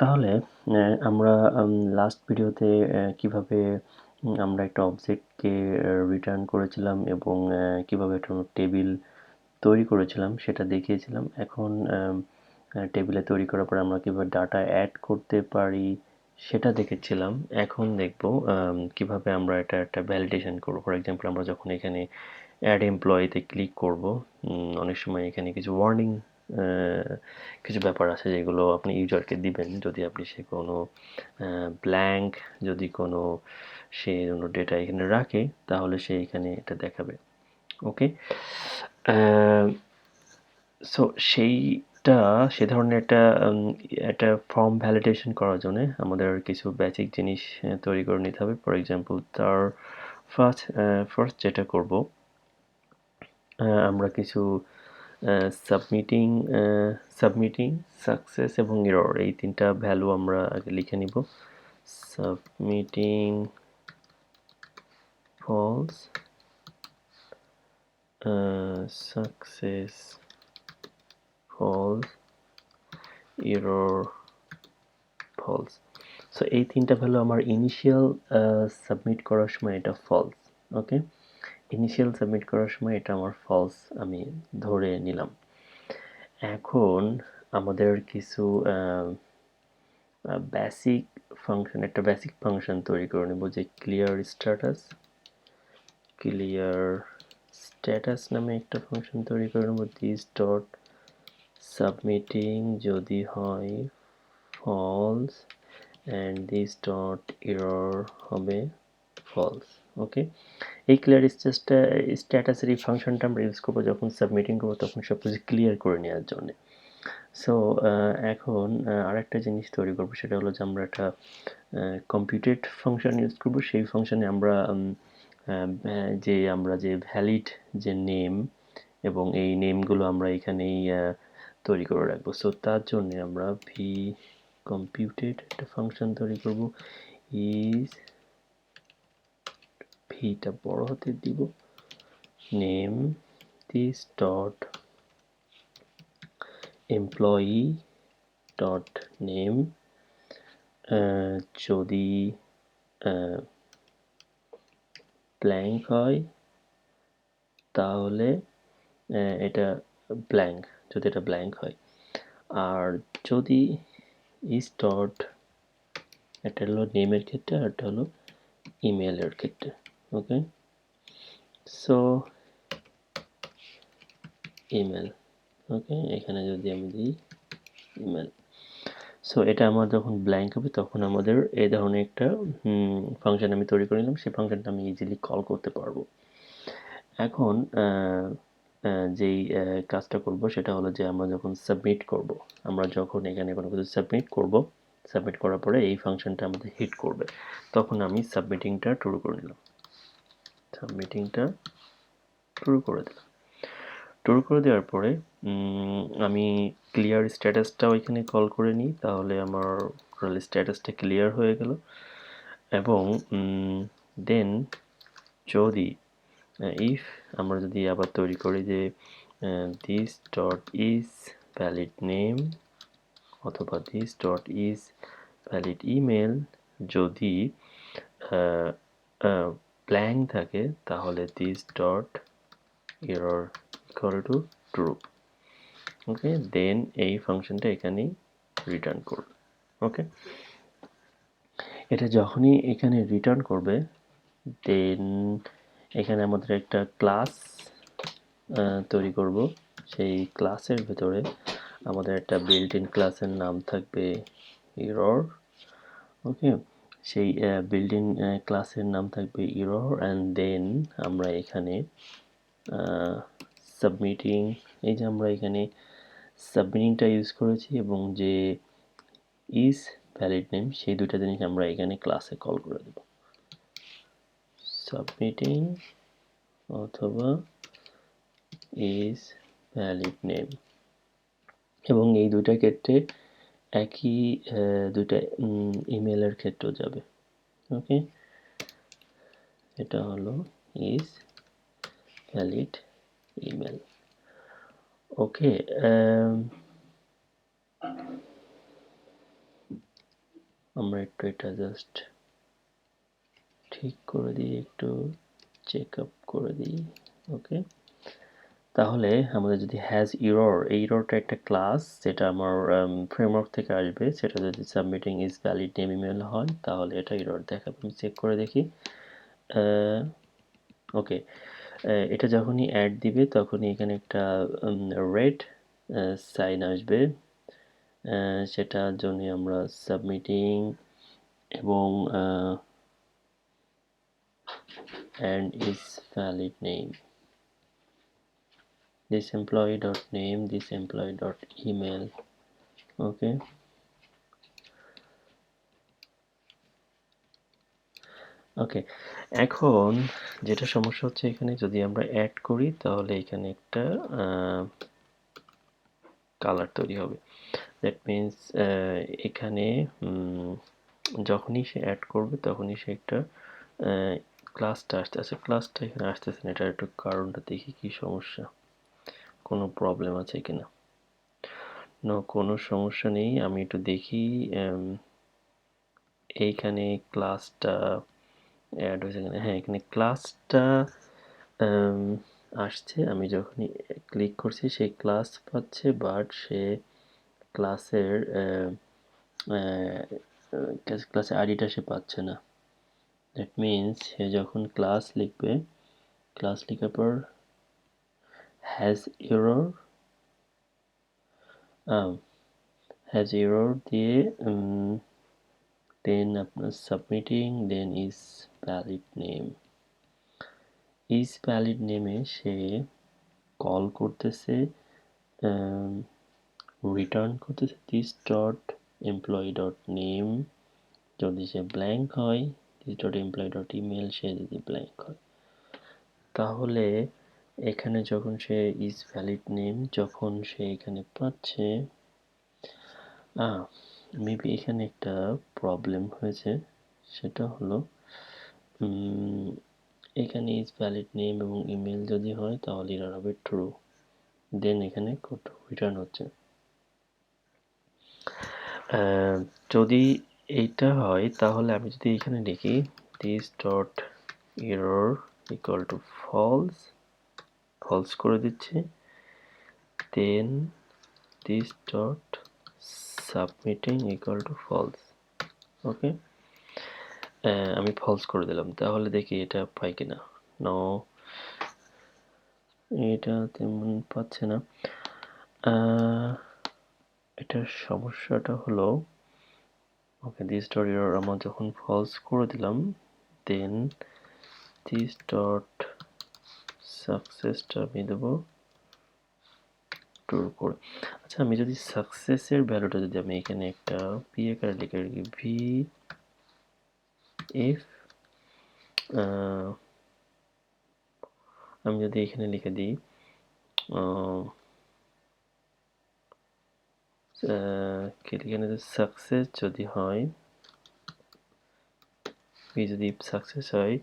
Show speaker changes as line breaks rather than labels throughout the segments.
তাহলে আমরা লাস্ট ভিডিওতে কিভাবে আমরা একটা অবজেক্টকে রিটার্ন করেছিলাম এবং কিভাবে একটা টেবিল তৈরি করেছিলাম সেটা দেখিয়েছিলাম। এখন টেবিলে তৈরি করার পর আমরা কিভাবে ডাটা অ্যাড করতে পারি সেটা দেখেছিলাম। এখন দেখব কিভাবে আমরা এটা একটা ভ্যালিডেশন করব। ফর এক্সাম্পল আমরা যখন এখানে অ্যাড এমপ্লয়িতে ক্লিক করব, অনেক সময় এখানে কিছু ওয়ার্নিং কিছু ব্যাপার আছে যেগুলো আপনি ইউজারকে দিবেন যদি আপনি সে কোনো ব্ল্যাঙ্ক যদি কোনো সে কোনো ডেটা এখানে রাখে তাহলে সে এখানে এটা দেখাবে। ওকে, সো সে ধরনের একটা ফর্ম ভ্যালিডেশন করার জন্য আমাদের কিছু বেসিক জিনিস তৈরি করে নিতে হবে। ফর এক্সাম্পল তার ফার্স্ট যেটা করব, আমরা কিছু সাবমিটিং সাকসেস এবং এরর এই তিনটা ভ্যালু আমরা আগে লিখে নিব। Submitting false, success false, error false. So এই তিনটা ভ্যালু আমার ইনিশিয়াল সাবমিট করার সময় এটা ফলস। ওকে, ইনিশিয়াল সাবমিট করার সময় এটা আমার ফলস আমি ধরে নিলাম। এখন আমাদের কিছু একটা বেসিক ফাংশন তৈরি করে নেব যে ক্লিয়ার স্ট্যাটাস নামে একটা ফাংশন তৈরি করে নেব। দিস ডট সাবমিটিং যদি হয় false and this dot error হবে ফলস। ওকে, এই ক্লিয়ার স্ট্যাটাসের এই ফাংশনটা আমরা ইউজ করবো যখন সাবমিটিং করবো তখন সব কিছু ক্লিয়ার করে নেওয়ার জন্য। সো এখন আরেকটা জিনিস তৈরি করবো, সেটা হলো যে আমরা একটা কম্পিউটেড ফাংশন ইউজ করবো। সেই ফাংশনে আমরা যে ভ্যালিড যে নেম এবং এই নেমগুলো আমরা এখানেই তৈরি করে রাখবো। সো তার জন্য আমরা কম্পিউটেড একটা ফাংশন তৈরি করব। ভিটা বড় হাতে দিব, name this dot employee dot name. যদি ব্ল্যাঙ্ক হয় তাহলে এটা ব্ল্যাঙ্ক, যদি এটা ব্ল্যাঙ্ক হয়। আর যদি ইস ডট, এটা হলো নেমের ক্ষেত্রে আর এটা হলো ইমেলের ক্ষেত্রে। ওকে, সো ইমেল। ওকে, এখানে যদি আমি দিই ইমেল, সো এটা আমার যখন ব্ল্যাঙ্ক হবে তখন আমাদের এই ধরনের একটা ফাংশন আমি তৈরি করে নিলাম। সেই ফাংশনটা আমি ইজিলি কল করতে পারবো। এখন যেই কাজটা করব সেটা হলো যে আমরা যখন সাবমিট করব, আমরা যখন এখানে কোনো কিছু সাবমিট করব, সাবমিট করার পরে এই ফাংশনটা আমাদের হিট করবে, তখন আমি সাবমিটিংটা শুরু করে নিলাম, সাবমিটিংটা শুরু করে দিলাম। শুরু করে দেওয়ার পরে আমি ক্লিয়ার স্ট্যাটাসটাও এখানে কল করে নিই, তাহলে আমার স্ট্যাটাসটা ক্লিয়ার হয়ে গেল। এবং দেন যদি ইফ আমরা যদি আবার তৈরি করি যে this dot is valid name অথবা this dot is valid email, যদি ব্ল্যাঙ্ক থাকে তাহলে this dot error equal to true. Okay, then এই ফাংশনটা এখানেই রিটার্ন করবে। ওকে, এটা যখনই এখানে রিটার্ন করবে দেন এখানে আমাদের একটা ক্লাস তৈরি করব। সেই ক্লাসের ভেতরে আমাদের একটা বিল্ট ইন ক্লাসের নাম থাকবে এরর। ওকে, সেই বিল্ট ইন ক্লাসের নাম থাকবে এরর অ্যান্ড দেন আমরা এখানে সাবমিটিং, এই যে আমরা এখানে সাবমিটিংটা ইউজ করেছি এবং যে ইজ ভ্যালিড নেম, সেই দুইটা জিনিস আমরা এখানে ক্লাসে কল করে দেব, সাবমিটিং অথবা ইজ ভ্যালিড নেম। এবং এই দুইটা ক্ষেত্রে একই, দুইটা ইমেলের ক্ষেত্রেও যাবে। ওকে, এটা হলো ইজ ভ্যালিড ইমেল। ওকে, আমরা একটু এটা জাস্ট ঠিক করে দিই, একটু চেক আপ করে দিই। ওকে, তাহলে আমাদের যদি হ্যাজ ইরর, এই ইররটা একটা ক্লাস যেটা আমার ফ্রেমওয়ার্ক থেকে আসবে, সেটা যদি submitting is valid name email হয় তাহলে এটা ইরর দেখাবে। আমি চেক করে দেখি। ওকে, এটা যখনই অ্যাড দিবে তখনই এখানে একটা রেড সাইন আসবে, সেটার জন্য আমরা সাবমিটিং এবং and is valid name, this employee dot name, this employee dot email. Okay, ওকে, এখন যেটা সমস্যা হচ্ছে এখানে যদি আমরা অ্যাড করি তাহলে এখানে একটা কালার তৈরি হবে। দ্যাট মিন্স এখানে যখনই সে অ্যাড করবে তখনই সে একটা ক্লাসটা আসতেছে, ক্লাসটা এখানে আসতেছে না। এটার একটু কারণটা দেখি কি সমস্যা, কোনো প্রবলেম আছে কিনা। না, কোনো সমস্যা নেই। আমি একটু দেখি এইখানে ক্লাসটা অ্যাড হয়েছে কিনা। হ্যাঁ, এখানে ক্লাসটা আসছে। আমি যখনই ক্লিক করছি সেই ক্লাস পাচ্ছে, বাট সে ক্লাসের ক্লাসের আইডিটা সে পাচ্ছে না। দ্যাট মিন্স সে যখন ক্লাস লিখবে, ক্লাস লেখার পর হ্যাজ এরর দিয়ে দেন আপনার submitting, then is valid name. Is valid নেমে সে কল করতেছে, রিটার্ন করতেছে this dot employee dot name যদি সে ব্ল্যাঙ্ক হয়, this dot employee dot email সে যদি ব্ল্যাঙ্ক হয়, তাহলে এখানে যখন সে ইজ ভ্যালিড নেম যখন সে এখানে পাচ্ছে, মেবি এখানে একটা প্রবলেম হয়েছে। সেটা হলো এখানে ইজ ভ্যালিড নেম এবং ইমেল যদি হয় তাহলে এরর হবে ট্রু, দেন এখানে কোড রিটার্ন হচ্ছে। যদি এইটা হয় তাহলে আমি যদি এখানে লিখি this dot error equal to false, false করে দিচ্ছি, then this dot submitting equal to false. Okay, আমি ফলস করে দিলাম, তাহলে দেখি এটা পাই কিনা। নো, এটা তেমন পাচ্ছে না। এটার সমস্যাটা হলো, ওকে, দিস ডট এরর আমরা যখন ফলস করে দিলাম, দেন দিস ডট সাকসেসটা আমি দেবো ট্রু করে। আচ্ছা, আমি যদি সাকসেসের ভ্যালুটা যদি আমি এখানে একটা পি আকারে লিখে রাখি, ভি ইফ আমি যদি এখানে লিখে দিই এখানে সাকসেস যদি হয়, যদি সাকসেস হয়,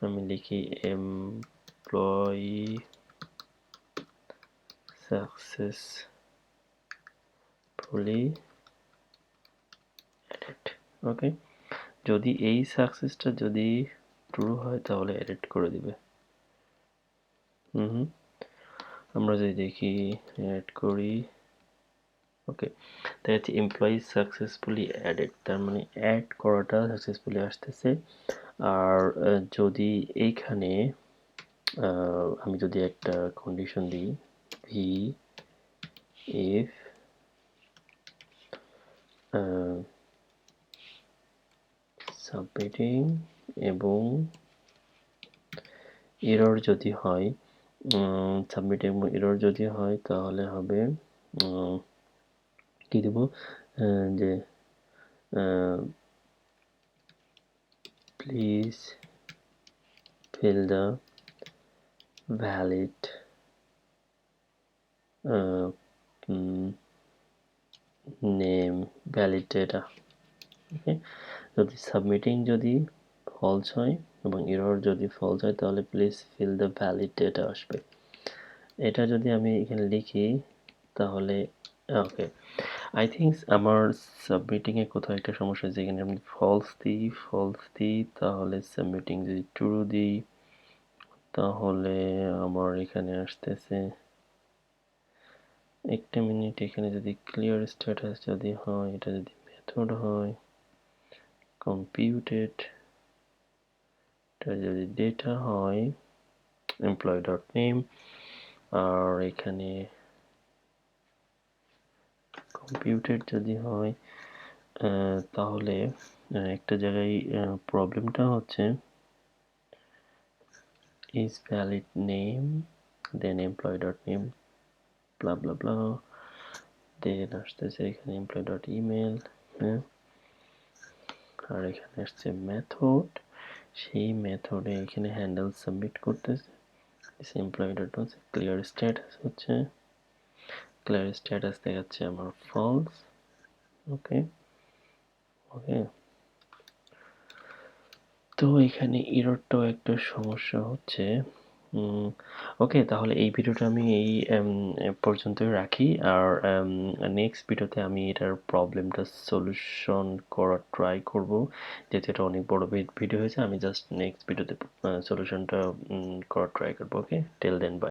আমি লিখি এমপ্লয়ি সাকসেসফুলি এডিট। ওকে, যদি এই সাকসেসটা যদি ট্রু হয় তাহলে এডিট করে দিবে। আমরা যদি দেখি এড করি, ওকে, তাই হচ্ছে এমপ্লয়ি সাকসেসফুলি অ্যাডেড, তার মানে অ্যাড করাটা সাকসেসফুলি আসতেছে। আর যদি এইখানে আমি যদি একটা কন্ডিশন দিই, ভি ইফ সাবমিটিং এবং এরর যদি হয়, সাবমিটিং এবং এরর যদি হয় তাহলে হবে কি দেব, যে please fill the valid name, valid data. ওকে, যদি সাবমিটিং যদি ফলস হয় এবং এরর যদি ফলস হয় তাহলে please fill the valid data আসবে। এটা যদি আমি এখানে লিখি তাহলে ওকে, আই থিঙ্ক আমার সাবমিটিংয়ে কোথাও একটা সমস্যা হয়েছে। এখানে আমি ফলস দিই, তাহলে সাবমিটিং যদি ট্রু দিই তাহলে আমার এখানে আসতেছে, একটা মিনিট, এখানে যদি ক্লিয়ার স্ট্যাটাস যদি হয়, এটা যদি মেথড হয়, কম্পিউটেড, এটা যদি ডেটা হয়, এমপ্লয় ডট নেম, আর এখানে কম্পিউটেড যদি হয়, তাহলে একটা জায়গায় প্রবলেমটা হচ্ছে is valid name, then employee dot name, blah blah blah, then আসতেছে এখানে employee dot email, হ্যাঁ, আর এখানে আসছে মেথড, সেই মেথডে এখানে হ্যান্ডেল সাবমিট করতেছে, এমপ্লয়ি ডট ক্লিয়ার স্ট্যাটাস হচ্ছে, ক্লিয়ার স্ট্যাটাস দেখাচ্ছে আমার ফলস। ওকে ওকে, তো এখানে এররটাও একটা সমস্যা হচ্ছে। ওকে, তাহলে এই ভিডিওটা আমি এই পর্যন্তই রাখি, আর নেক্সট ভিডিওতে আমি এটার প্রবলেমটা সলিউশন করার ট্রাই করব। যেহেতু এটা অনেক বড় ভিডিও হয়েছে, আমি জাস্ট নেক্সট ভিডিওতে সলিউশনটা করার ট্রাই করবো। ওকে, টিল দেন বাই।